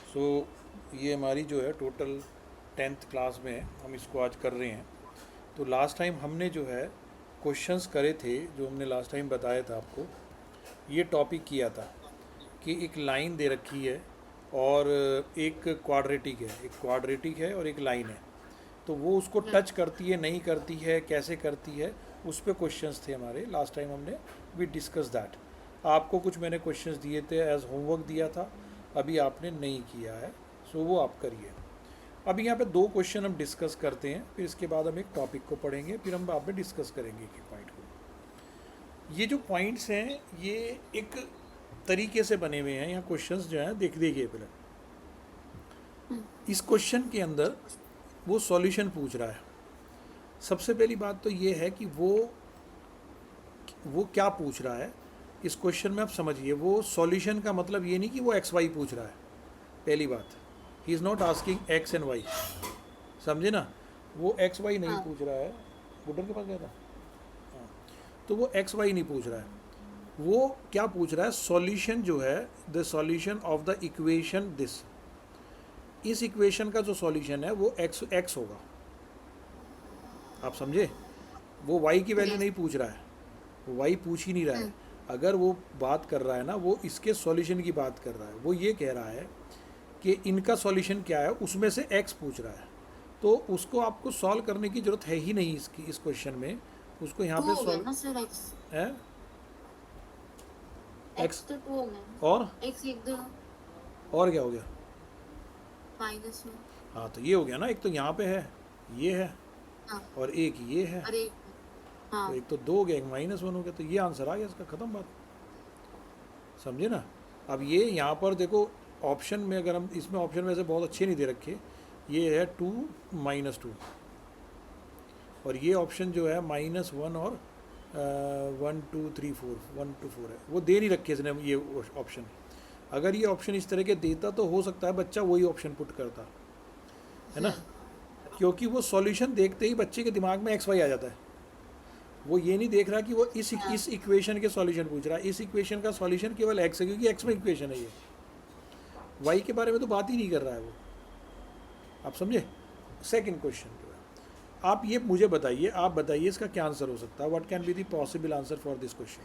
सो ये हमारी जो है टोटल 10th क्लास में है, हम इसको आज कर रहे हैं। तो लास्ट टाइम हमने जो है क्वेश्चंस करे थे, जो हमने लास्ट टाइम बताया था आपको, ये टॉपिक किया था कि एक लाइन दे रखी है और एक क्वाड्रेटिक है और एक लाइन है। तो वो उसको टच करती है नहीं करती है, कैसे करती है, उस पे क्वेश्चंस थे हमारे। लास्ट टाइम हमने वी डिस्कस दैट। आपको कुछ मैंने क्वेश्चंस दिए थे, एज होमवर्क दिया था, अभी आपने नहीं किया है, सो वो आप करिए। अभी यहाँ पे 2 क्वेश्चन हम डिस्कस करते हैं, फिर इसके बाद हम एक टॉपिक को पढ़ेंगे, फिर हम बाद में डिस्कस करेंगे एक पॉइंट को। ये जो पॉइंट्स हैं ये एक तरीके से बने हुए हैं, यहाँ क्वेश्चंस जो हैं देख देखिए पहले। इस क्वेश्चन के अंदर वो सॉल्यूशन पूछ रहा है। सबसे पहली बात तो ये है कि वो क्या पूछ रहा है इस क्वेश्चन में, आप समझिए। वो सॉल्यूशन का मतलब ये नहीं कि वो एक्स वाई पूछ रहा है, पहली बात। He is not asking X and Y, समझे ना। वो एक्स वाई नहीं पूछ रहा है। बुड्ढन के पास गया था, हाँ। तो वो एक्स वाई नहीं पूछ रहा है। वो क्या पूछ रहा है, सॉल्यूशन जो है, the solution of the equation this. इस इक्वेशन का जो सॉल्यूशन है वो एक्स एक्स होगा, आप समझे। वो वाई की वैल्यू नहीं पूछ रहा है, वो वाई पूछ ही नहीं रहा है। अगर वो बात कर रहा है ना, वो इसके सॉल्यूशन की बात कर रहा है। वो ये कह रहा है कि इनका सॉल्यूशन क्या है, उसमें से एक्स पूछ रहा है। तो उसको आपको सॉल्व करने की ज़रूरत है ही नहीं इसकी, इस क्वेश्चन में। उसको यहाँ पे सॉल्व है एक्स तो 2 हो गया, और x लिख दो और क्या हो गया, माइनस में। हाँ तो ये हो गया ना। एक तो यहाँ पे है, ये है, हाँ और एक ये है। और एक, तो हाँ एक तो 2 हो गया, एक -1 हो गया, तो ये आंसर आ गया इसका, ख़त्म बात, समझे ना। अब ये यहाँ पर देखो ऑप्शन में, अगर हम इसमें ऑप्शन में से बहुत अच्छे नहीं दे रखे, ये है 2 -2, और ये ऑप्शन जो है -1 और 1 2 3 4 1 2 4 है, वो दे नहीं रखे इसने ये ऑप्शन। अगर ये ऑप्शन इस तरह के देता तो हो सकता है बच्चा वही ऑप्शन पुट करता, है ना। क्योंकि वो सॉल्यूशन देखते ही बच्चे के दिमाग में एक्स वाई आ जाता है। वो ये नहीं देख रहा कि वो इस इक्वेशन के सॉल्यूशन पूछ रहा है। इस इक्वेशन का सॉल्यूशन केवल एक्स है, क्योंकि एक्स में इक्वेशन है ये। वाई के बारे में तो बात ही नहीं कर रहा है वो, आप समझे। सेकंड क्वेश्चन जो है, आप ये मुझे बताइए, आप बताइए इसका क्या आंसर हो सकता है। What can be the possible answer for this question.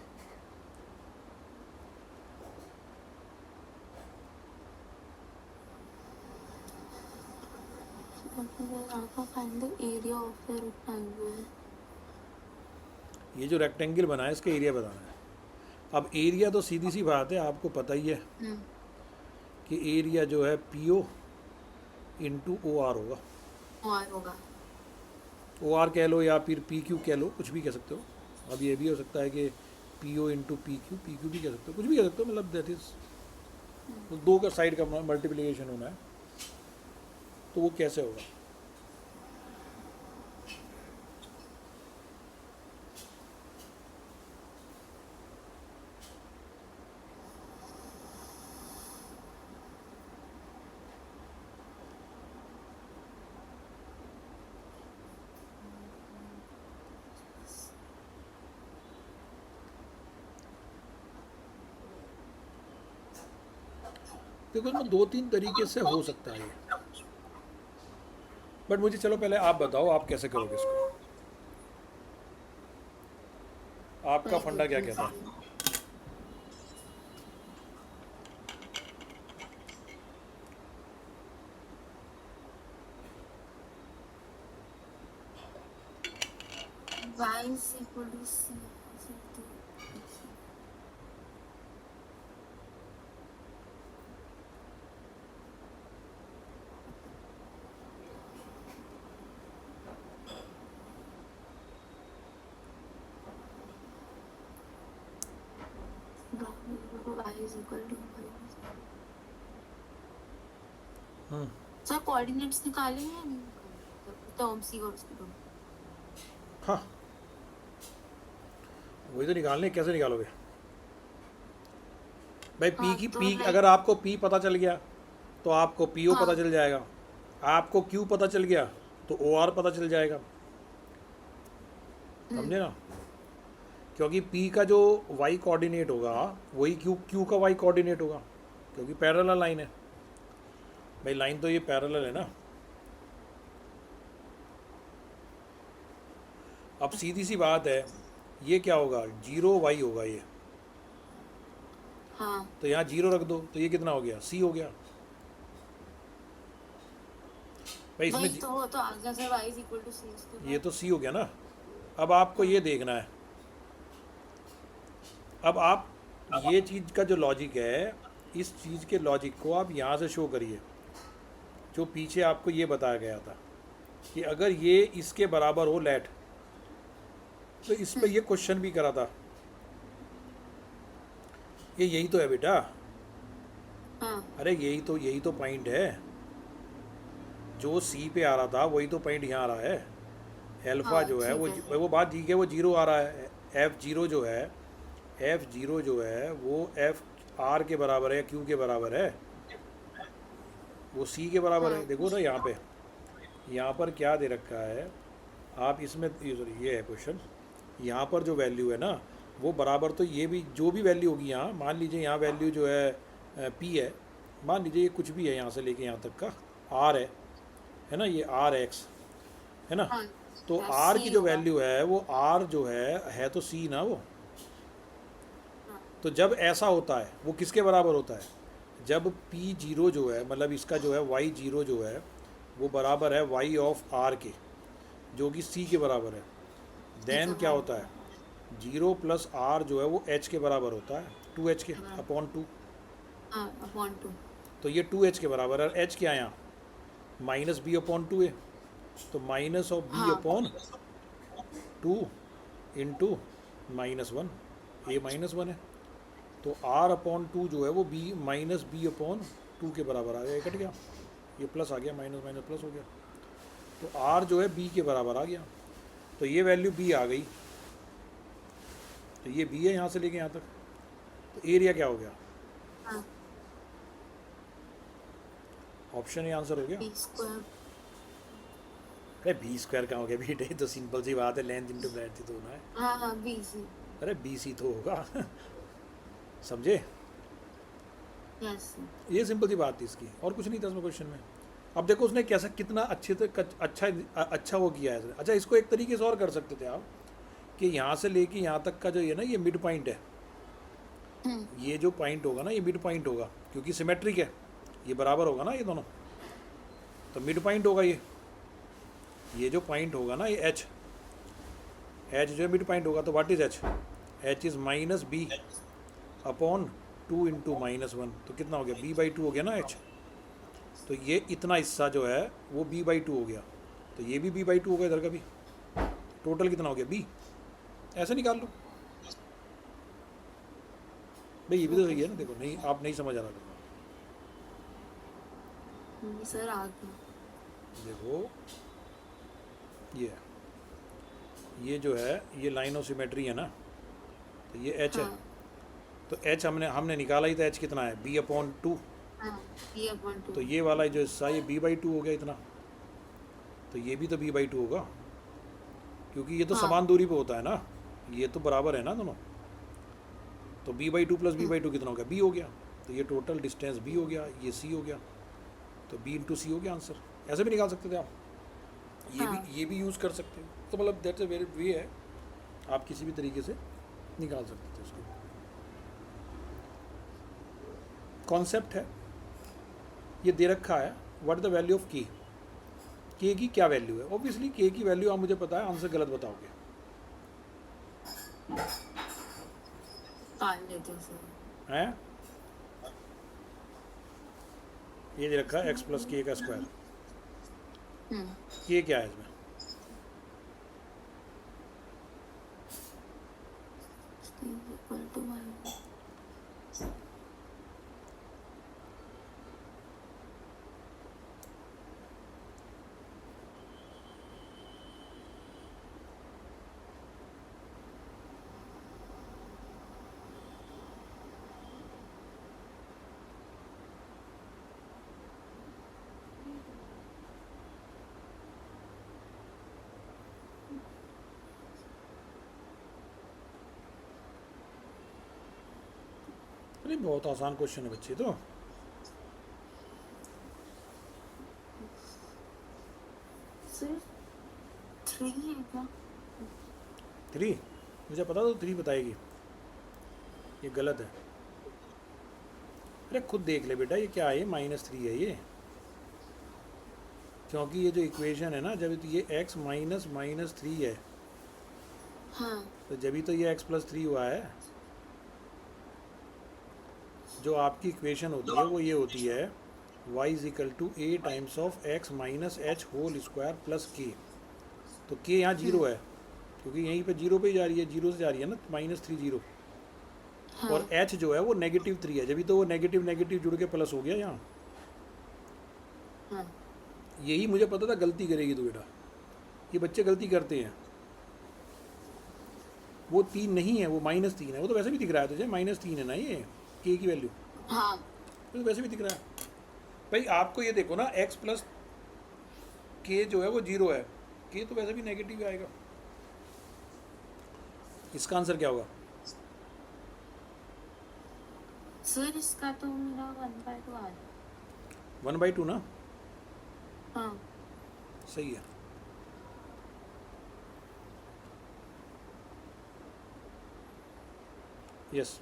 Find the area of the rectangle. ये जो रेक्टेंगल बना है इसका एरिया बताना है। अब एरिया तो सीधी सी बात है, आपको पता ही है कि एरिया जो है P O into O R होगा। और होगा ओ आर कह लो या फिर पी क्यू कह लो, कुछ भी कह सकते हो। अब ये भी हो सकता है कि P O into P Q भी कह सकते हो, कुछ भी कह सकते हो। मतलब दैट इज तो 2 का साइड का मल्टीप्लिकेशन होना है, तो वो कैसे होगा। देखो इसमें 2-3 तरीके से हो सकता है ये, बट मुझे चलो पहले आप बताओ आप कैसे करोगे इसको, आपका फंडा क्या कहता है। y is equal to c। y is equal to sir coordinates निकाले हैं या नहीं निकाले, टर्म सी और उसकी टर्म। हाँ वही तो निकालने, कैसे निकालोगे भाई। हाँ तो पी लाइक, अगर आपको पी पता चल गया तो आपको पी ओ हाँ पता चल जाएगा। आपको क्यू पता चल गया तो ओ आर पता चल जाएगा, समझे ना। क्योंकि पी का जो वाई कोऑर्डिनेट होगा वही क्यू का वाई कोऑर्डिनेट होगा, क्योंकि पैरेलल लाइन है। भाई लाइन तो ये पैरेलल है ना। अब सीधी सी बात है, ये क्या होगा, 0y होगा ये। हाँ तो यहाँ 0 रख दो, तो ये कितना हो गया, c हो गया। भाई इसमें वही तो, वो तो आ गया sir, y is equal to c उसके ये बाद। तो c हो गया ना। अब आपको ये देखना है, अब आप ये चीज़ का जो लॉजिक है, इस चीज़ के लॉजिक को आप यहाँ से शो करिए, जो पीछे आपको ये बताया गया था कि अगर ये इसके बराबर हो लेट, तो इस पे ये क्वेश्चन भी करा था। ये यही तो है बेटा, हाँ अरे यही तो पॉइंट है, जो सी पे आ रहा था वही तो पॉइंट यहाँ आ रहा है। एल्फा हाँ जो है ठीक है। वो बात ठीक है, वो 0 आ रहा है। F0 जो है, F0 जो है वो एफ आर के बराबर है, क्यू के बराबर है, वो सी के बराबर हाँ है। देखो ना यहाँ पे, यहाँ पर क्या दे रखा है, आप इसमें ये है क्वेश्चन, यहाँ पर जो वैल्यू है ना, वो बराबर, तो ये भी जो भी वैल्यू होगी यहाँ, मान लीजिए यहाँ वैल्यू जो है पी है, मान लीजिए ये कुछ भी है यहाँ से लेके यहाँ तक का, आर है ना, ये आर एक्स है ना। हाँ तो आर की सी जो होगा। वैल्यू है वो आर जो है तो सी ना वो। हाँ तो जब ऐसा होता है वो किसके बराबर होता है, जब पी जीरो जो है, मतलब इसका जो है वाई जीरो जो है वो बराबर है वाई ऑफ आर के, जो कि सी के बराबर है। ठीक देन है क्या हाँ। होता है, जीरो प्लस आर जो है वो एच के बराबर होता है, 2h के हाँ अपॉन 2। हाँ अपॉन 2। तो ये 2h के बराबर है, एच क्या है यहाँ, माइनस बी अपॉन 2 है, तो माइनस ऑफ बी हाँ अपॉन 2 इंटू -1, ए -1 है। तो आर अपॉन 2 जो है वो बी माइनस बी अपॉन 2 के बराबर आ गया, ये कट गया, ये प्लस आ गया, माइनस माइनस प्लस हो गया, तो आर जो है बी के बराबर आ गया। तो ये वैल्यू बी आ गई, तो ये बी है यहाँ से लेके यहाँ तक। तो एरिया क्या हो गया, हाँ ऑप्शन ए आंसर हो गया। B square. अरे बी स्क्वायर कहाँ हो गया बेटे, तो सिंपल सी बात है, लेंथ इंटू ब्रेड्थ ही तो होना है। हाँ हाँ बी सी। अरे बी सी तो होगा समझे, यस। ये सिंपल सी बात थी इसकी, और कुछ नहीं था इसमें क्वेश्चन में। अब देखो उसने कैसा कितना अच्छे से अच्छा वो किया है। अच्छा इसको एक तरीके से और कर सकते थे आप, कि यहाँ से लेके यहाँ तक का जो ये ना, ये मिड पॉइंट है, ये जो पॉइंट होगा ना ये मिड पॉइंट होगा, क्योंकि सिमेट्रिक है, ये बराबर होगा ना ये दोनों, तो मिड पॉइंट होगा ये जो पॉइंट होगा ना ये एच जो है मिड पॉइंट होगा। तो what is H, H is minus B upon 2 into -1, तो कितना हो गया, b/2 हो गया ना एच। तो ये इतना हिस्सा जो है वो b/2 हो गया, तो ये भी b/2 होगा इधर का भी, टोटल कितना हो गया b, ऐसे निकाल लो भाई, ये भी तो सही है ना। देखो नहीं, आप नहीं समझ आ रहा, सर आ गया। देखो ये जो है ये लाइन ऑफ सिमेट्री है ना, तो ये एच है, हाँ तो एच हमने निकाला ही था, एच कितना है b/2, हाँ बी अपॉन 2। तो ये वाला जो हिस्सा ये b/2 हो गया इतना, तो ये भी तो b/2 होगा, क्योंकि ये तो हाँ समान दूरी पे होता है ना, ये तो बराबर है ना दोनों। तो b/2 प्लस b/2 कितना हो गया, b हो गया, तो ये टोटल डिस्टेंस b हो गया, ये c हो गया, तो b इंटू सी हो गया आंसर। ऐसे भी निकाल सकते थे आप, हाँ ये भी यूज़ कर सकते हो, तो मतलब दैट्स अ वेरी वे है, आप किसी भी तरीके से निकाल सकते थे उसको। कॉन्सेप्ट है, ये दे रखा है, व्हाट द वैल्यू ऑफ के की क्या वैल्यू है। ऑब्वियसली के की वैल्यू आप मुझे पता है, आंसर गलत बताओगे। काट लेते हैं सर। हैं, ये दे रखा है एक्स प्लस के का स्क्वायर, के क्या है इसमें, इक्वल टू 1। अरे बहुत आसान क्वेश्चन है बच्चे, तो सर 3 है क्या? 3? मुझे पता तो 3 बताएगी। ये गलत है। अरे खुद देख ले बेटा, ये क्या है, -3 है ये, क्योंकि ये जो इक्वेशन है ना, जब ये x -3 है, हाँ तो जब तो ये x+3 हुआ है। जो आपकी इक्वेशन होती है वो ये होती है y = a times of x - h whole square plus k। तो k यहाँ 0 है, क्योंकि यहीं पे 0 पे ही जा रही है, 0 से जा रही है ना, -3 0। हाँ और h जो है वो -3 है, जब तो वो नेगेटिव नेगेटिव जुड़ के प्लस हो गया यहाँ। हाँ यही मुझे पता था गलती करेगी तू बेटा, ये बच्चे गलती करते हैं। वो 3 नहीं है, वो -3 है, वो तो वैसे भी दिख रहा है तुझे, -3 है ना ये k की वैल्यू, हाँ तो वैसे भी दिख रहा है। भाई आपको ये देखो ना, x प्लस k जो है वो 0 है, k तो वैसे भी नेगेटिव आएगा। इसका आंसर क्या होगा? सर इसका तो मेरा 1/2 आ रहा 1/2 ना, है। हाँ सही है। यस।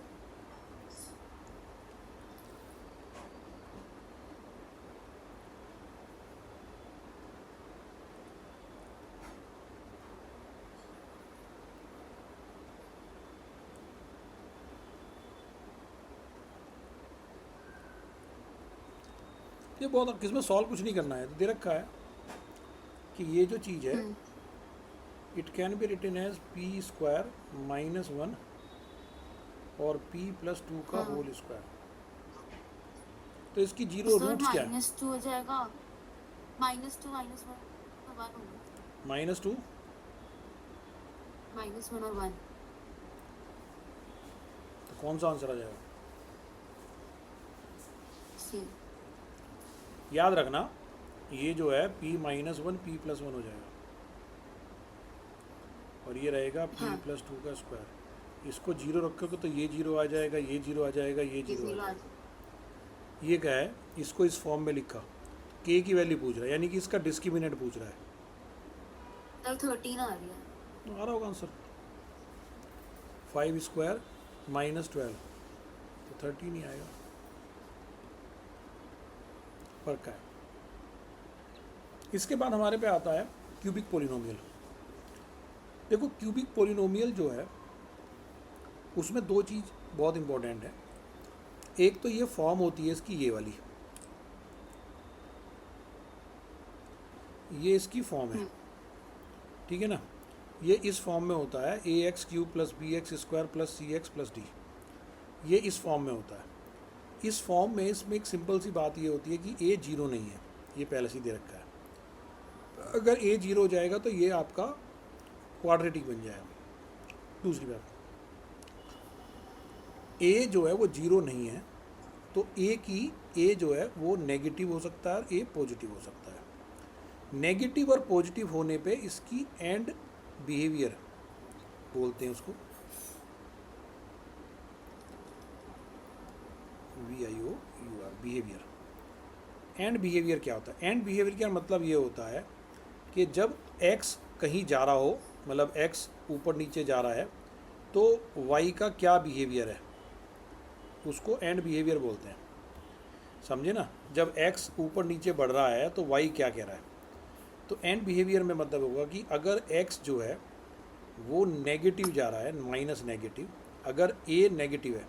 ये बहुत, इसमें सॉल्व कुछ नहीं करना है, तो दे रखा है कि ये जो चीज़ है, hmm, it can be written as p² -1 और p+2 का हाँ होल स्क्वायर। तो इसकी 0 सर रूट्स क्या है? -2 हो जाएगा, -2 -1 1 होगा, -2। -1 और 1। तो कौन सा आंसर आ जाएगा? सी याद रखना, ये जो है p - 1 p+1 हो जाएगा, और ये रहेगा हाँ p+2 का स्क्वायर। इसको 0 रखोगे तो ये 0 आ जाएगा, ये 0 आ जाएगा, ये 0 आ 0 आ जाएगा। ये क्या है, इसको इस फॉर्म में लिखा, k की वैल्यू पूछ रहा है, यानी कि इसका डिस्क्रिमिनेंट पूछ रहा है। तब 13 आ रही है। तो आ रहा होगा आंसर, 5² -12, तो 13 ही आएगा। फर्क है। इसके बाद हमारे पे आता है क्यूबिक पोलिनोमियल। देखो क्यूबिक पोलिनोमियल जो है उसमें दो चीज़ बहुत इंपॉर्टेंट है। एक तो ये फॉर्म होती है इसकी, ये वाली, ये इसकी फॉर्म है, ठीक है ना। ये इस फॉर्म में होता है ax³ + bx² + cx + d, ये इस फॉर्म में होता है। इस फॉर्म में इसमें एक सिंपल सी बात ये होती है कि a 0 नहीं है, ये पहले से ही दे रखा है। अगर a 0 हो जाएगा तो ये आपका क्वाड्रेटिक बन जाएगा। दूसरी बात, a जो है वो 0 नहीं है, तो a जो है वो नेगेटिव हो सकता है और a पॉजिटिव हो सकता है। नेगेटिव और पॉजिटिव होने पे इसकी एंड बिहेवियर बोलते हैं उसको, VIOUR, बिहेवियर। एंड बिहेवियर क्या होता है? एंड बिहेवियर का मतलब ये होता है कि जब x कहीं जा रहा हो, मतलब x ऊपर नीचे जा रहा है, तो y का क्या बिहेवियर है, उसको एंड बिहेवियर बोलते हैं। समझे ना, जब x ऊपर नीचे बढ़ रहा है तो y क्या कह रहा है। तो एंड बिहेवियर में मतलब होगा कि अगर x जो है वो नेगेटिव जा रहा है, माइनस नेगेटिव, अगर a नेगेटिव है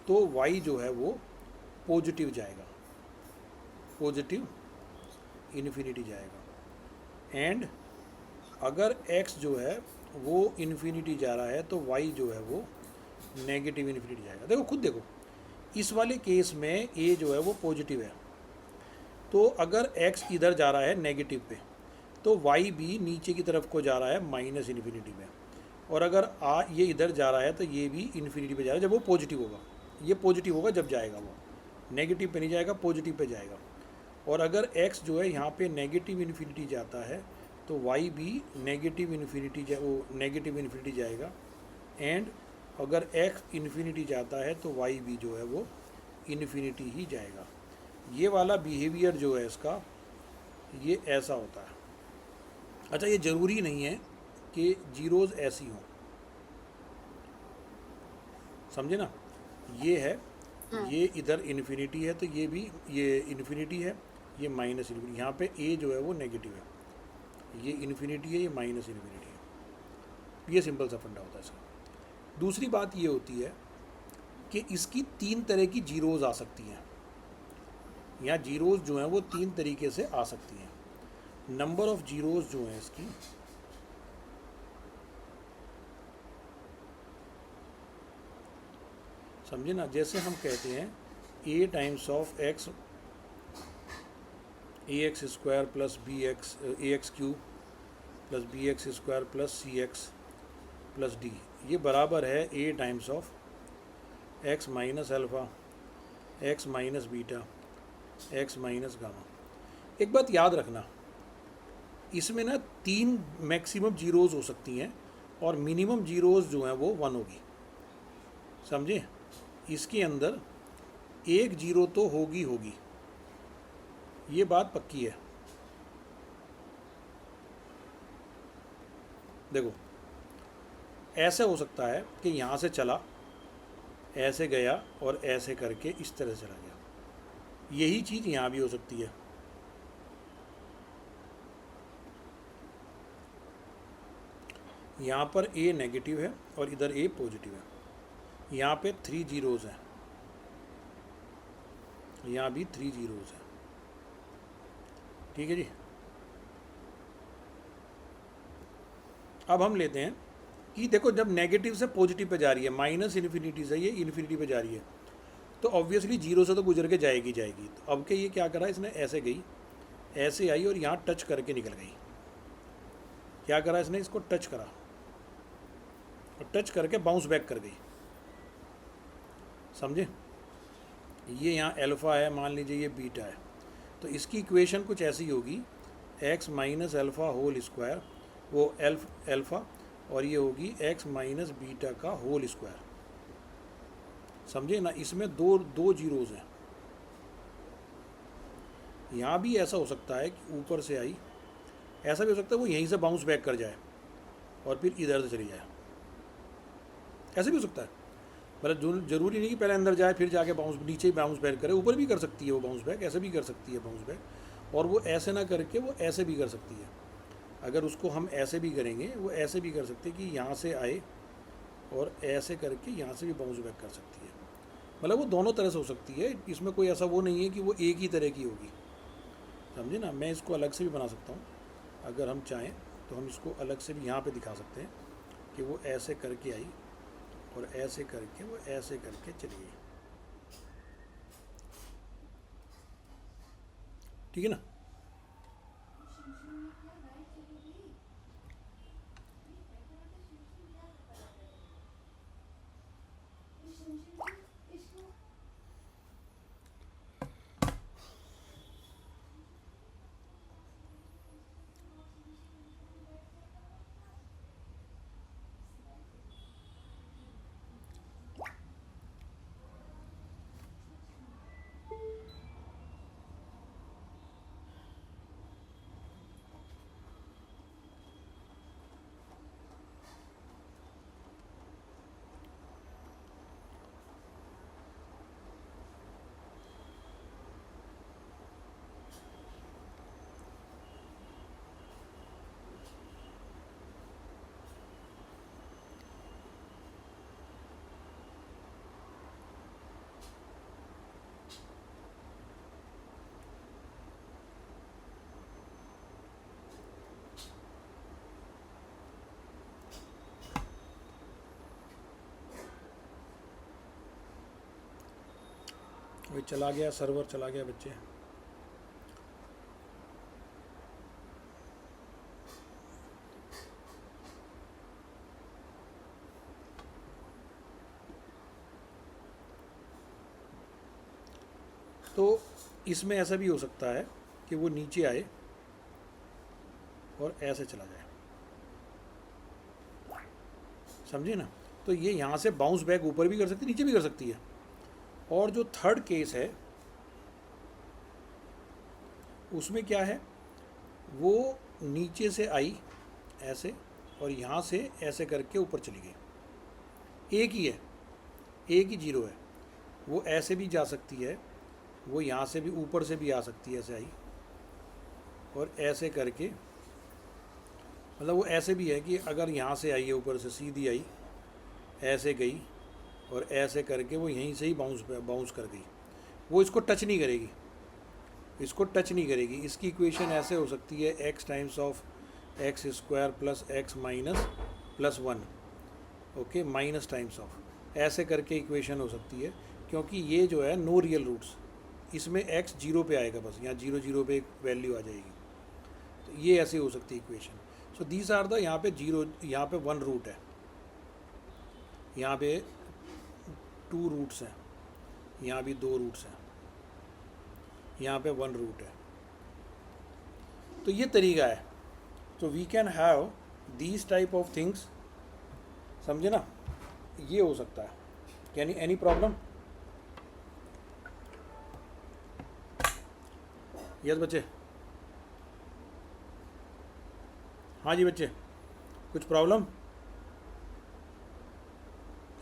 तो y जो है वो पॉजिटिव जाएगा, पॉजिटिव इन्फिनिटी जाएगा। एंड अगर x जो है वो इन्फिनिटी जा रहा है तो y जो है वो नेगेटिव इन्फिनिटी जाएगा। देखो खुद देखो, इस वाले केस में a जो है वो पॉजिटिव है, तो अगर x इधर जा रहा है नेगेटिव पे, तो y भी नीचे की तरफ को जा रहा है माइनस इन्फिनिटी में। और अगर ये इधर जा रहा है तो ये भी इन्फिनिटी पे जा रहा है, जब वो पॉजिटिव होगा। ये पॉजिटिव होगा जब जाएगा, वो नेगेटिव पे नहीं जाएगा, पॉजिटिव पे जाएगा। और अगर x जो है यहाँ पे नेगेटिव इन्फिनिटी जाता है तो y भी नेगेटिव इन्फिनिटी वो नेगेटिव इन्फिनिटी जाएगा। एंड अगर x इन्फिनिटी जाता है तो y भी जो है वो इन्फिनिटी ही जाएगा। ये वाला बिहेवियर जो है इसका, ये ऐसा होता है। अच्छा, ये ज़रूरी नहीं है कि जीरोज़ ऐसी हों, समझे ना। ये है, ये इधर इन्फिनिटी है तो ये भी, ये इन्फिनिटी है, ये माइनस इन्फिनिटी, यहाँ पे ए जो है वो नेगेटिव है, ये इन्फिनिटी है, ये माइनस इन्फिनिटी है। ये सिंपल सा फंडा होता है इसका। दूसरी बात ये होती है कि इसकी तीन तरह की जीरोज़ आ सकती हैं। यहाँ जीरोज़ जो हैं वो तीन तरीके से आ सकती हैं। नंबर ऑफ जीरोज़ जो हैं इसकी, समझे ना, जैसे हम कहते हैं a times of x, a x square plus b x, a x cube plus b x square plus c x plus d, ये बराबर है a times of x minus alpha, x minus beta, x minus gamma. एक बात याद रखना, इसमें ना तीन मैक्सिमम जीरोज़ हो सकती हैं और मिनिमम जीरोज़ जो हैं वो वन होगी, समझे। इसके अंदर एक जीरो तो होगी होगी, ये बात पक्की है। देखो, ऐसे हो सकता है कि यहाँ से चला, ऐसे गया और ऐसे करके इस तरह से चला गया। यही चीज़ यहाँ भी हो सकती है। यहाँ पर ए नेगेटिव है और इधर ए पॉजिटिव है। यहाँ पे थ्री जीरोज़ हैं, यहाँ भी थ्री जीरोज़ हैं, ठीक है जी। अब हम लेते हैं कि देखो, जब नेगेटिव से पॉजिटिव पे जा रही है, माइनस इन्फिनिटी से ये इन्फिनिटी पे जा रही है, तो ऑब्वियसली जीरो से तो गुजर के जाएगी जाएगी। तो अब के ये क्या करा, इसने ऐसे गई, ऐसे आई और यहाँ टच करके निकल गई। क्या करा इसने, इसको टच करा और टच करके बाउंस बैक कर गई, समझे। ये यहाँ अल्फ़ा है, मान लीजिए ये बीटा है, तो इसकी इक्वेशन कुछ ऐसी होगी, X minus alpha whole square, वो अल्फ़ा, और ये होगी एक्स माइनस बीटा का होल स्क्वायर, समझे ना। इसमें दो दो जीरोज़ हैं। यहाँ भी ऐसा हो सकता है कि ऊपर से आई, ऐसा भी हो सकता है वो यहीं से बाउंस बैक कर जाए और फिर इधर से चली जाए, ऐसा भी हो सकता है। मतलब ज़रूरी नहीं कि पहले अंदर जाए फिर जाके बाउंस, नीचे ही बाउंस बैक करे, ऊपर भी कर सकती है वो बाउंस बैक, ऐसे भी कर सकती है बाउंस बैक, और वो ऐसे ना करके वो ऐसे भी कर सकती है। अगर उसको हम ऐसे भी करेंगे, वो ऐसे भी कर सकते हैं कि यहाँ से आए और ऐसे करके यहाँ से भी बाउंस बैक कर सकती है। मतलब वो दोनों तरह से हो सकती है, इसमें कोई ऐसा वो नहीं है कि वो एक ही तरह की होगी, समझे ना। मैं इसको अलग से भी बना सकता हूँ, अगर हम चाहें तो हम इसको अलग से भी यहाँ पे दिखा सकते हैं कि वो ऐसे करके आई और ऐसे करके वो ऐसे करके चली गई, ठीक है ना। वही चला गया, सर्वर चला गया बच्चे। तो इसमें ऐसा भी हो सकता है कि वो नीचे आए और ऐसे चला जाए, समझे ना। तो ये यहाँ से बाउंस बैक ऊपर भी कर सकती है, नीचे भी कर सकती है। और जो थर्ड केस है उसमें क्या है, वो नीचे से आई ऐसे और यहाँ से ऐसे करके ऊपर चली गई, एक ही है, एक ही जीरो है। वो ऐसे भी जा सकती है, वो यहाँ से भी ऊपर से भी आ सकती है, ऐसे आई और ऐसे करके, मतलब वो ऐसे भी है कि अगर यहाँ से आई है ऊपर से सीधी आई, ऐसे गई और ऐसे करके वो यहीं से ही बाउंस कर गई, वो इसको टच नहीं करेगी, इसको टच नहीं करेगी। इसकी इक्वेशन ऐसे हो सकती है x times of x square plus x minus plus one, okay, minus times of, ऐसे करके इक्वेशन हो सकती है, क्योंकि ये जो है नो रियल रूट्स, इसमें एक्स जीरो पे आएगा, बस यहाँ जीरो जीरो पे एक वैल्यू आ जाएगी, तो ये ऐसे हो सकती है equation. So these are the, यहाँ पे जीरो, यहाँ पे वन रूट है, यहाँ पे टू रूट्स हैं, यहाँ भी दो रूट्स हैं, यहाँ पे वन रूट है। तो ये तरीका है। तो we can have these type of things, समझे ना, ये हो सकता है। Can any problem? यस बच्चे, हाँ जी बच्चे, कुछ प्रॉब्लम?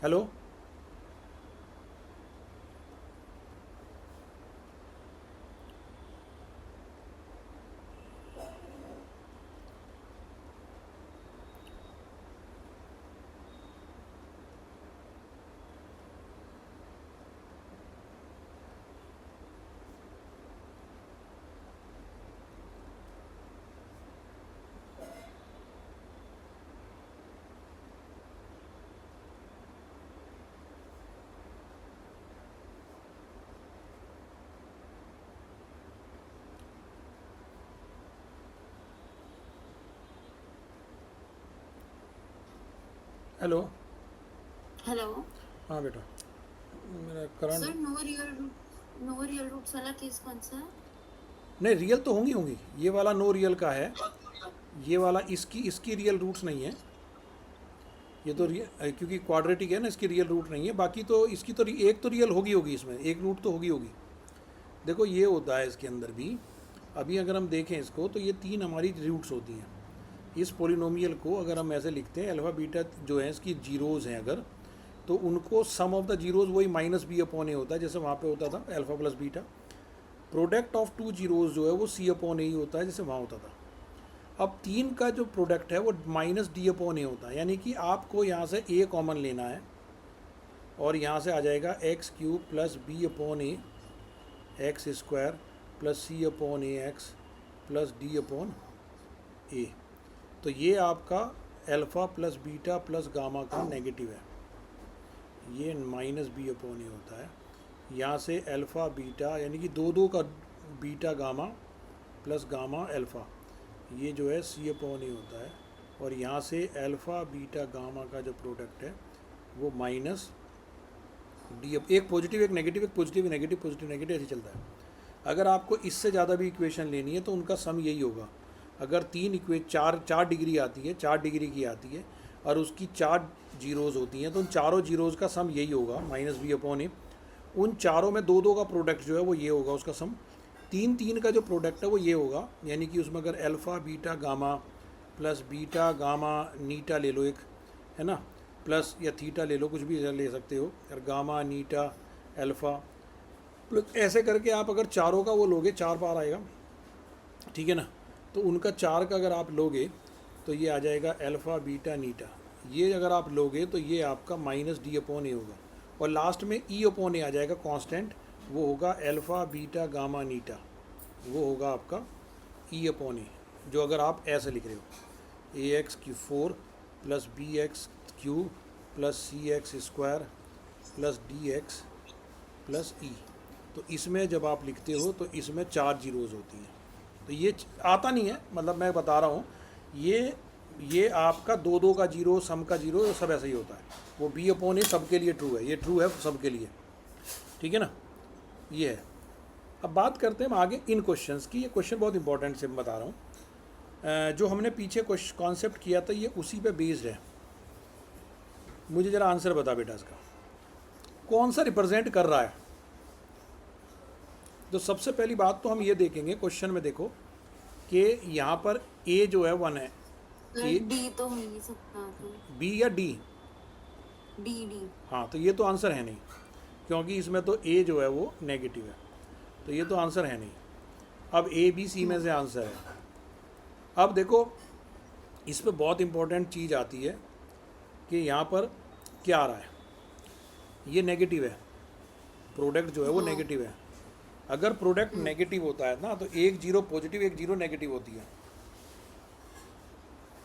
हेलो, हेलो, हेलो हाँ बेटा, मेरा current, sir, no real roots वाला केस कौन सा है? नहीं रियल तो होंगी होंगी, ये वाला नो रियल का है, ये वाला इसकी इसकी रियल रूट्स नहीं है, ये तो क्योंकि क्वाड्रेटिक है ना, इसकी रियल रूट नहीं है। बाकी तो इसकी तो एक तो रियल होगी होगी, इसमें एक रूट तो होगी होगी। देखो ये होता है इसके अंदर भी, अभी अगर हम देखें इसको तो ये तीन हमारी रूट्स होती हैं। इस पोलिनोमियल को अगर हम ऐसे लिखते हैं, अल्फ़ा बीटा जो है इसकी जीरोज़ हैं अगर, तो उनको सम ऑफ द जीरोज़ वही माइनस बी अपॉन ए होता है, जैसे वहाँ पे होता था alpha plus beta. Product of two zeros जो है वो सी अपॉन ए ही होता है, जैसे वहाँ होता था। अब तीन का जो प्रोडक्ट है वो माइनस डी अपॉन ए होता है, यानी कि आपको यहाँ से ए कॉमन लेना है और यहाँ से आ जाएगा x cube plus b upon a x square plus c upon a x plus d upon a. तो ये आपका alpha plus beta plus gamma का नेगेटिव है, ये माइनस बी अपॉन ए होता है। यहाँ से अल्फ़ा बीटा यानी कि दो दो का beta gamma plus gamma alpha, ये जो है सी अपॉन ए होता है। और यहाँ से अल्फ़ा बीटा गामा का जो प्रोडक्ट है वो माइनस डी, एक पॉजिटिव एक नेगेटिव, एक पॉजिटिव नेगेटिव, पॉजिटिव नेगेटिव, ऐसे चलता है। अगर आपको इससे ज़्यादा भी इक्वेशन लेनी है तो उनका सम यही होगा। अगर चार डिग्री आती है, 4 डिग्री की आती है और उसकी 4 जीरोज़ होती हैं, तो उन चारों जीरोज़ का सम यही होगा माइनस बी अपॉन ए। उन चारों में दो दो का प्रोडक्ट जो है वो ये होगा उसका सम। तीन तीन का जो प्रोडक्ट है वो ये होगा, यानी कि उसमें अगर alpha beta gamma plus beta gamma नीटा ले लो एक, है ना, प्लस या थीटा ले लो, कुछ भी ले सकते हो, और गामा नीटा अल्फ़ा प्लस ऐसे करके आप अगर चारों का वो लोगे, 4 बार आएगा, ठीक है ना। तो उनका 4 का अगर आप लोगे तो ये आ जाएगा अल्फ़ा बीटा नीटा। ये अगर आप लोगे तो ये आपका माइनस डी अपॉन ए होगा और लास्ट में ई अपॉन ए आ जाएगा कांस्टेंट, वो होगा अल्फ़ा बीटा गामा नीटा, वो होगा आपका ई अपॉन ए, जो अगर आप ऐसे लिख रहे हो a x cube 4 plus b x cube plus c x square plus d x plus e. तो इसमें जब आप लिखते हो तो इसमें 4 जीरोज़ होती हैं। तो ये आता नहीं है, मतलब मैं बता रहा हूँ, ये आपका दो दो का जीरो, सम का जीरो, सब ऐसा ही होता है। वो बी अपॉन ए सबके लिए ट्रू है, ये ट्रू है सबके लिए, ठीक है ना, ये है। अब बात करते हैं हम आगे इन क्वेश्चंस की। ये क्वेश्चन बहुत इंपॉर्टेंट से मैं बता रहा हूँ, जो हमने पीछे कॉन्सेप्ट किया था ये उसी पे बेस्ड है। मुझे ज़रा आंसर बता बेटा, इसका कौन सा रिप्रेजेंट कर रहा है। तो सबसे पहली बात तो हम ये देखेंगे क्वेश्चन में, देखो कि यहाँ पर ए जो है 1 है, ए डी तो हो ही नहीं सकता, तो बी या डी। D D. हाँ, तो ये तो आंसर है नहीं, क्योंकि इसमें तो ए जो है वो नेगेटिव है, तो ये तो आंसर है नहीं। अब ए बी सी में से आंसर है। अब देखो इस पे बहुत इंपॉर्टेंट चीज़ आती है कि यहाँ पर क्या आ रहा है, ये नेगेटिव है, प्रोडक्ट जो है वो हाँ। नेगेटिव है। अगर प्रोडक्ट नेगेटिव होता है ना तो एक जीरो पॉजिटिव एक जीरो नेगेटिव होती है,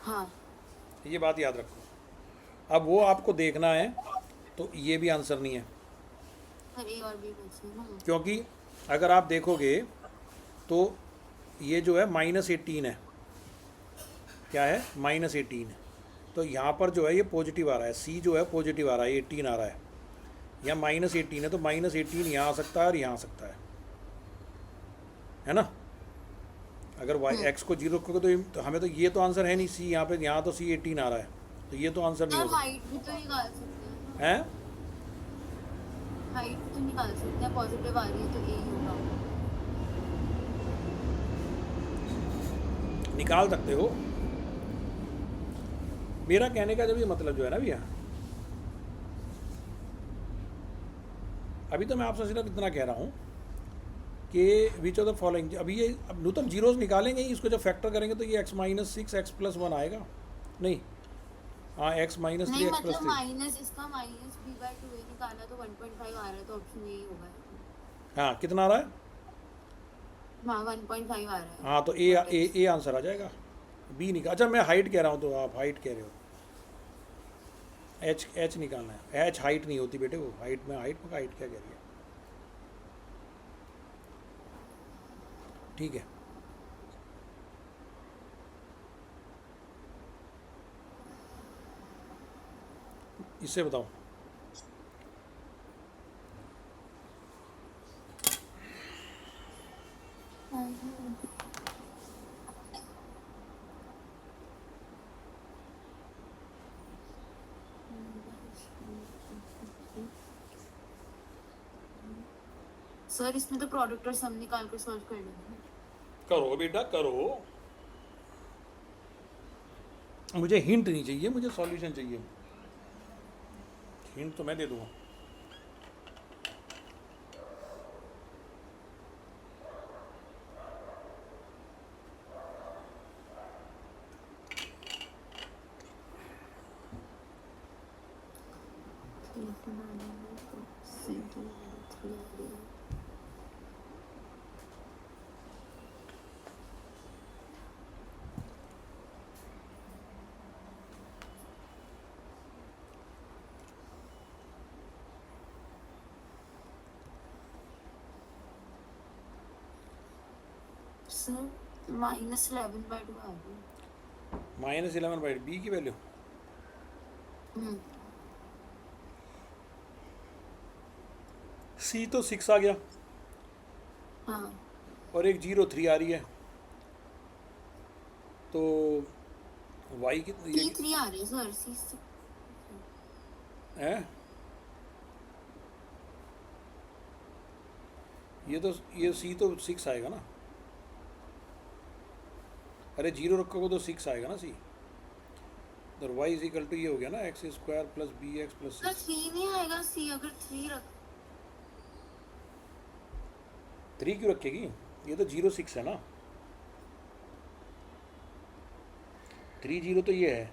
हाँ ये बात याद रखो। अब वो आपको देखना है, तो ये भी आंसर नहीं है, पर ए और बी बचे ना। क्योंकि अगर आप देखोगे तो ये जो है -18 है, क्या है -18, तो यहाँ पर जो है ये पॉजिटिव आ रहा है, सी जो है पॉजिटिव आ रहा है, 18 आ रहा है, यहाँ -18 है, तो -18 यहाँ आ सकता है और यहाँ आ सकता है ना। अगर वाई एक्स को जीरो रखोगे तो हमें तो ये तो आंसर है नहीं, सी यहाँ पे, यहाँ तो सी 18 आ रहा है, तो ये तो आंसर नहीं यार हो सकता हाइट भी तो निकाल सकते हैं ना, है। हाइट भी तो निकाल सकते हैं, पॉजिटिव आ रही है तो ए ही होगा। निकाल सकते हो, मेरा कहने का जब ये मतलब जो है ना भैया, अभी तो मैं आपसे सिर्फ इतना कह रहा हूँ कि विच ऑफ द फॉलोइंग, अभी ये अब न्यूतम जीरोस निकालेंगे ही, इसको जब फैक्टर करेंगे तो ये x-6 x+1 आएगा, नहीं हाँ x-3 नहीं मतलब x+3, माइनस इसका माइनस बी बाय 2 निकाला तो 1.5 आ रहा है, तो ऑप्शन यही होगा। हाँ कितना आ रहा है, हाँ 1.5 आ रहा है। हाँ तो ए आंसर आ जाएगा, बी निकाल। अच्छा मैं हाइट कह रहा हूँ तो आप हाइट कह रहे हो, एच निकालना है, एच हाइट नहीं होती बेटे, वो हाइट में हाइट क्या कह रही है, ठीक है। इससे बताओ, सर इसमें तो प्रोडक्ट और सम निकाल कर सॉल्व कर लेंगे। करो बेटा करो, मुझे हिंट नहीं चाहिए, मुझे सॉल्यूशन चाहिए, हिंट तो मैं दे दूँगा। सर -11/2 आ रही है। -11 बी की वैल्यू, सी तो 6 आ गया, हाँ और एक 0 3 आ रही है, तो वाई कितनी ये C3 आ रही है सर, सी है, ये सी तो 6 आएगा ना, अरे 0 रखोगे तो 6 आएगा ना सी, तो वाई इज इक्वल टू ये हो गया ना x² + bx + सर 6। 3 नहीं आएगा, सी अगर 3 रख 3 क्यों रखेगी, ये तो 0 6 है ना, 3 0 तो ये है,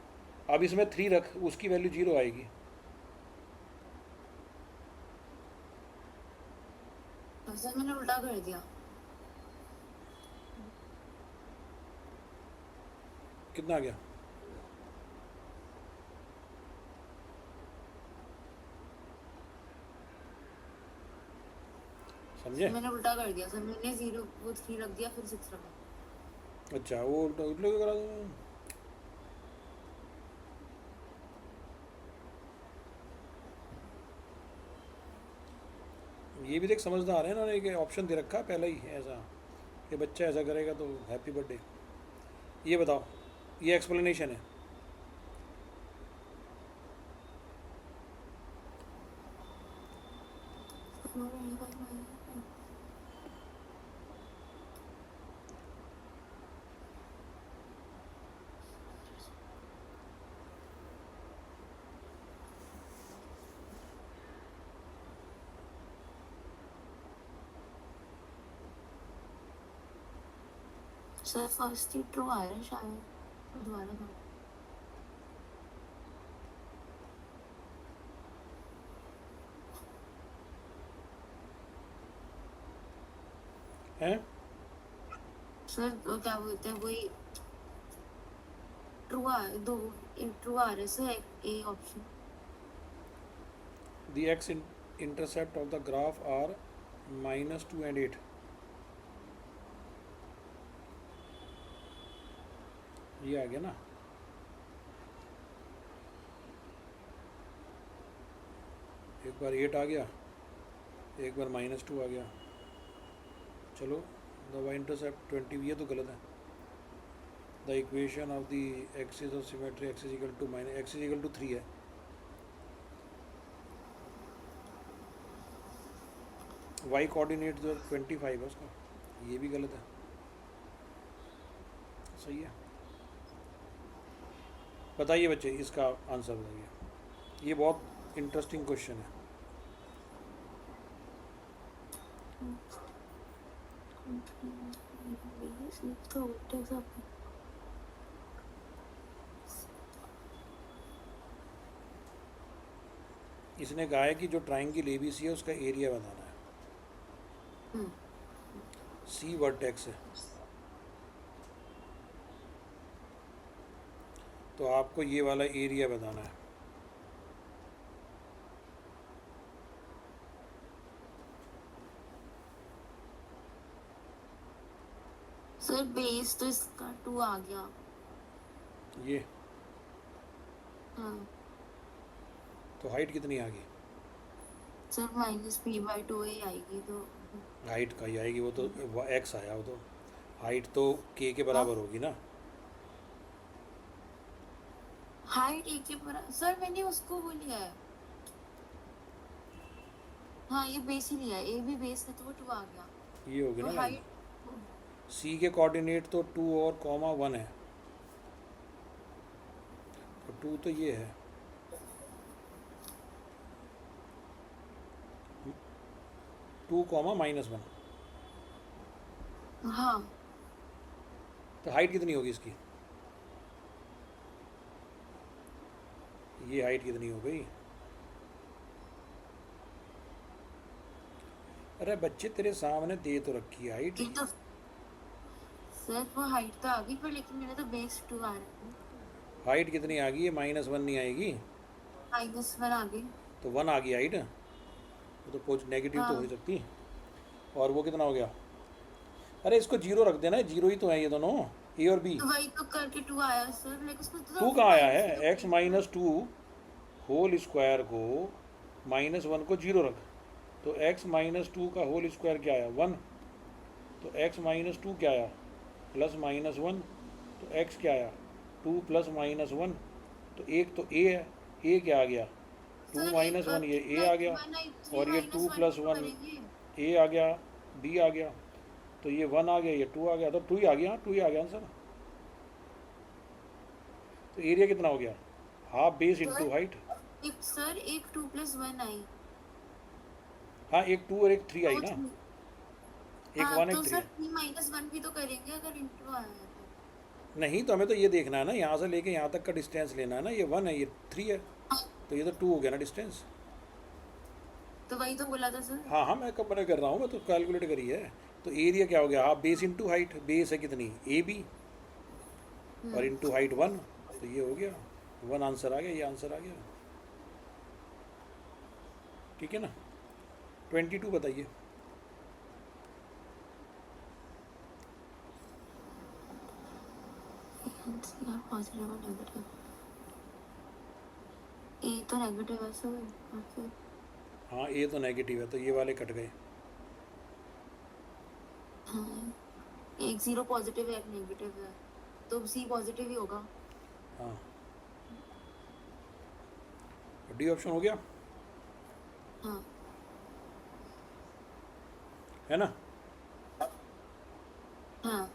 अब इसमें 3 रख, उसकी वैल्यू 0 आएगी, सर मैंने उल्टा कर दिया। कितना आ गया, समझे। मैंने उल्टा कर दिया सर, मैंने 0 वो 3 रख दिया, फिर 6 रखा। अच्छा वो उल्टा करा दो, ये भी देख समझदार है ना, एक ऑप्शन दे रखा है पहले ही ऐसा कि बच्चा ऐसा करेगा तो हैप्पी बर्थडे। ये बताओ, ये एक्सप्लेनेशन है, सर फर्स्ट ही ट्रू आ रहा है शायद, दोबारा दो। है सर वो क्या बोलते हैं, वही ट्रू आ दो, ट्रू आ रहा है sir, A option. The X intercept of the graph are -2 and 8। ये आ गया ना। एक बार 8 आ गया, एक बार -2 आ गया। चलो द वाई इंटरसेप्ट 20, ये तो गलत है। The equation of the axis of symmetry X is equal to X is equal to 3 है। वाई कोऑर्डिनेट जो 25 है उसका, ये भी गलत है। सही है। बताइए बच्चे, इसका आंसर बताइए। ये बहुत इंटरेस्टिंग क्वेश्चन है। तो उल्टे सब। इसने कहा है कि जो ट्राइंगल एबीसी है उसका एरिया बताना है। हम्म, सी वर्टेक्स है, तो आपको ये वाला एरिया बताना है। सर बेस तो इसका 2 आ गया। ये हाँ तो हाइट कितनी आ गई? सर -p/2 ही आएगी तो। हाइट का ही आएगी, वो तो एक्स आया, वो तो हाइट तो के बराबर होगी ना। हाइट एक के बराबर सर, मैंने उसको वो लिया है। हाँ ये बेस ही लिया है, ए भी बेस है तो वो 2 आ गया। ये होगी ना तो लाइन। हाइट सी के कोऑर्डिनेट तो 2 और कॉमा 1 है, तो 2 तो ये है, 2 कॉमा -1। हाँ तो हाइट कितनी होगी इसकी? ये हाइट कितनी हो गई? अरे बच्चे तेरे सामने दे तो रखी है हाइट। एक तो सर वो हाइट तो आ गई, पर लेकिन मेरा तो बेस 2 आ रहा है। हाइट कितनी आ गई है? -1 नहीं आएगी, -1 आ गई। तो 1 आ गई हाइट। वो तो नेगेटिव तो हो ही हाँ सकती। और वो कितना हो गया? अरे इसको जीरो रख देना, जीरो ही तो है ये दोनों, ए और बी। तो वही तो करके 2 आया सर, लेकिन उसमें तो 2 फिर कहाँ आया माइनस भी तो है? एक्स करेंगे। -2 होल स्क्वायर को -1 को जीरो रख, तो x-2 का होल स्क्वायर क्या आया? 1। तो x-2 क्या आया? +-1। तो x क्या आया? 2 + -1। तो एक तो a है, a क्या आ गया? 2 सर -1, ये a आ गया। 3 और ये 2 -1 + भी तो 1 करेंगे। a आ गया, b आ गया। तो ये 1 आ गया, ये 2 आ गया, तो 2 ही आ गया। 2 ही आ गया आंसर। तो एरिया कितना हो गया? Half base into height. एक 2 + 1 आई। हाँ, एक 2 और एक 3 आई तो ना, थ्री- एक हाँ 1 तो एक 3 सर है। 3 - 1 भी तो करेंगे अगर इंटू आया है तो। नहीं, तो हमें तो ये देखना है ना, यहाँ से लेके यहाँ तक का डिस्टेंस लेना है ना। ये 1 है, ये 3 है, हाँ, तो ये तो 2 हो गया ना डिस्टेंस। तो वही तो बोला था सर। हाँ हाँ, मैं कब मना कर रहा हूँ, मैं तो कैलकुलेट करी है। तो एरिया क्या हो गया? Half base into height. Base है कितनी? ए बी, और हम्म इंटू हाइट 1। तो ये हो गया 1, आंसर आ गया, ये आंसर आ गया। ठीक है ना। 22 बताइए। यार पॉजिटिव और नेगेटिव, ए तो नेगेटिव है सर, और फिर हाँ, ए तो नेगेटिव है, तो ये वाले कट गए। हाँ एक 0 पॉजिटिव है एक नेगेटिव है, तो सी पॉजिटिव ही होगा। हाँ, डी ऑप्शन हो गया, हाँ है ना। हाँ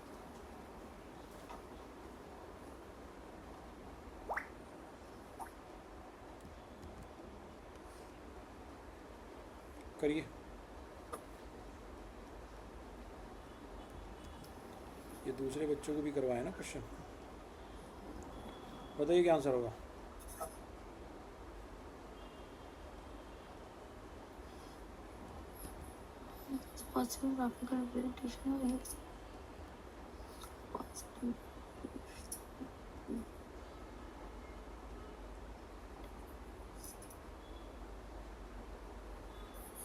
करिए। ये दूसरे बच्चों को भी करवाए ना क्वेश्चन। बताइए क्या आंसर होगा। possible graphical representation of x positive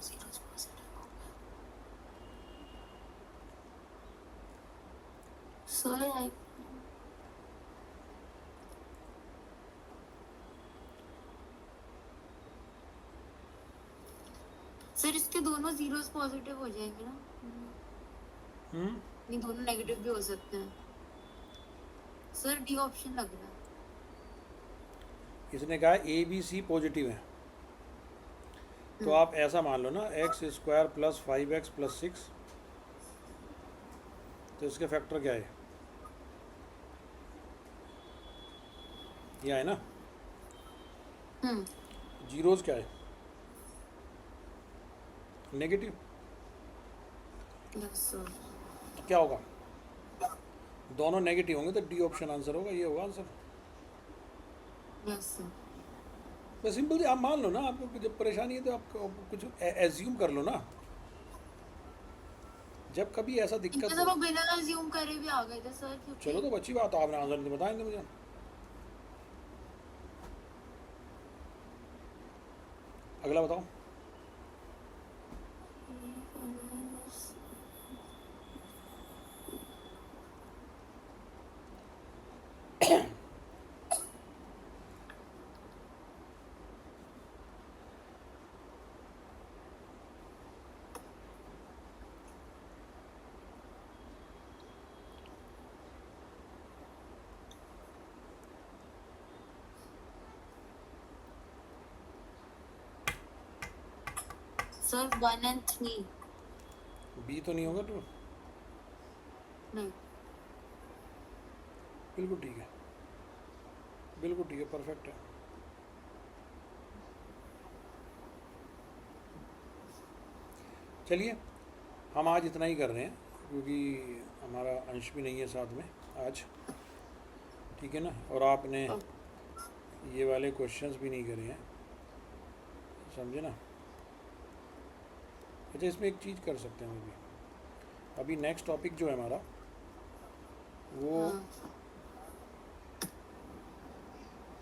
zeros positive. So I sir इसके दोनों जीरोस पॉजिटिव हो जाएंगे ना? नहीं, दोनों नेगेटिव भी हो सकते हैं। सर डी ऑप्शन लग रहा है। इसने कहा ए बी सी पॉजिटिव है, तो आप ऐसा मान लो ना x square plus 5x plus 6, तो इसके फैक्टर क्या है, ये है ना। जीरोस क्या है, नेगेटिव। Yes sir. तो क्या होगा, दोनों नेगेटिव होंगे तो डी ऑप्शन आंसर होगा, ये होगा आंसर। Yes sir. बस सिंपल, आप मान लो ना, आपको जब परेशानी है तो आप कुछ एज्यूम कर लो ना। जब कभी ऐसा दिक्कत तो वो बिना अज्यूम करे भी आ गए थे सर, क्योंकि चलो तो अच्छी बात है, आपने आंसर नहीं बताएंगे मुझे। अगला बताओ। सर 1 and 3 बी तो नहीं होगा तो नहीं। बिल्कुल ठीक है, बिल्कुल ठीक है, परफेक्ट है। चलिए हम आज इतना ही कर रहे हैं, क्योंकि हमारा अंश भी नहीं है साथ में आज, ठीक है ना। और आपने ये वाले क्वेश्चंस भी नहीं करे हैं, समझे ना। अच्छा, इसमें एक चीज़ कर सकते हैं अभी नेक्स्ट टॉपिक जो है हमारा वो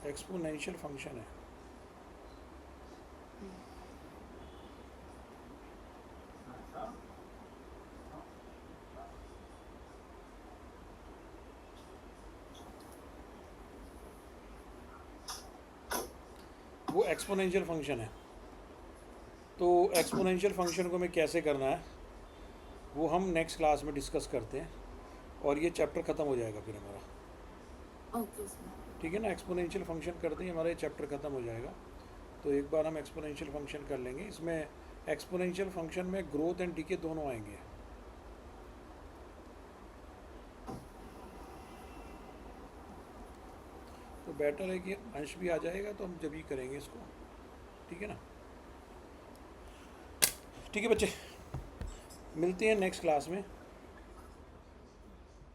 एक्सपोनेंशियल फंक्शन है। वो एक्सपोनेंशियल फंक्शन है, तो एक्सपोनेंशियल फंक्शन को हमें कैसे करना है वो हम नेक्स्ट क्लास में डिस्कस करते हैं, और ये चैप्टर ख़त्म हो जाएगा फिर हमारा। Okay sir. ठीक है ना, एक्सपोनेंशियल फंक्शन करते ही हमारा ये चैप्टर ख़त्म हो जाएगा। तो एक बार हम एक्सपोनेंशियल फंक्शन कर लेंगे। इसमें एक्सपोनेंशियल फंक्शन में ग्रोथ एंड डीके दोनों आएंगे। तो बेटर है कि अंश भी आ जाएगा, तो हम जब ही करेंगे इसको, ठीक है ना। ठीक है बच्चे, मिलते हैं नेक्स्ट क्लास में।